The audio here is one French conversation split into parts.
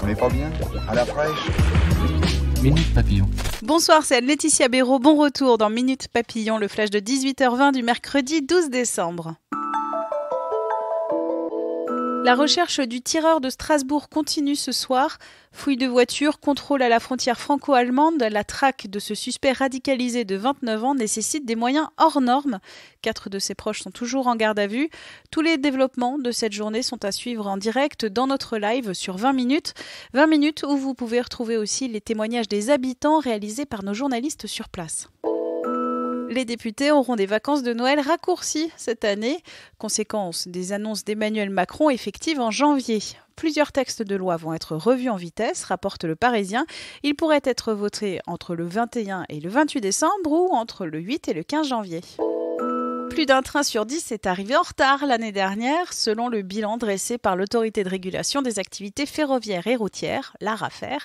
On n'est pas bien? À la fraîche? Minute Papillon. Bonsoir, c'est Laetitia Béraud. Bon retour dans Minute Papillon, le flash de 18h20 du mercredi 12 décembre. La recherche du tireur de Strasbourg continue ce soir. Fouille de voiture, contrôle à la frontière franco-allemande. La traque de ce suspect radicalisé de 29 ans nécessite des moyens hors normes. 4 de ses proches sont toujours en garde à vue. Tous les développements de cette journée sont à suivre en direct dans notre live sur 20 minutes. 20 minutes où vous pouvez retrouver aussi les témoignages des habitants réalisés par nos journalistes sur place. Les députés auront des vacances de Noël raccourcies cette année, conséquence des annonces d'Emmanuel Macron effectives en janvier. Plusieurs textes de loi vont être revus en vitesse, rapporte le Parisien. Ils pourraient être votés entre le 21 et le 28 décembre ou entre le 8 et le 15 janvier. Plus d'un train sur 10 est arrivé en retard l'année dernière, selon le bilan dressé par l'Autorité de régulation des activités ferroviaires et routières, l'ARAFER.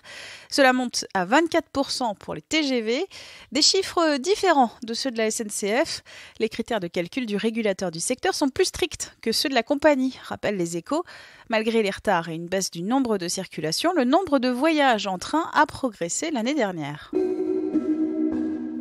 Cela monte à 24% pour les TGV, des chiffres différents de ceux de la SNCF. Les critères de calcul du régulateur du secteur sont plus stricts que ceux de la compagnie, rappellent les Échos. Malgré les retards et une baisse du nombre de circulations, le nombre de voyages en train a progressé l'année dernière.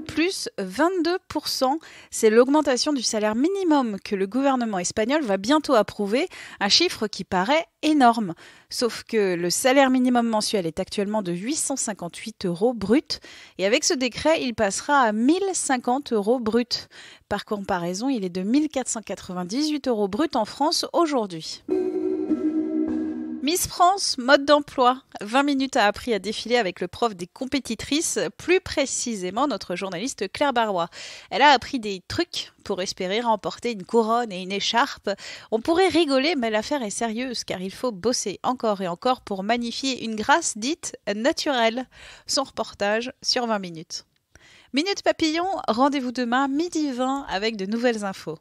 Plus 22%, c'est l'augmentation du salaire minimum que le gouvernement espagnol va bientôt approuver, un chiffre qui paraît énorme. Sauf que le salaire minimum mensuel est actuellement de 858 € brut et avec ce décret, il passera à 1050 € brut. Par comparaison, il est de 1498 € brut en France aujourd'hui. Miss France, mode d'emploi. 20 minutes a appris à défiler avec le prof des compétitrices, plus précisément notre journaliste Claire Barois. Elle a appris des trucs pour espérer remporter une couronne et une écharpe. On pourrait rigoler, mais l'affaire est sérieuse car il faut bosser encore et encore pour magnifier une grâce dite naturelle. Son reportage sur 20 minutes. Minute Papillon, rendez-vous demain 12h20 avec de nouvelles infos.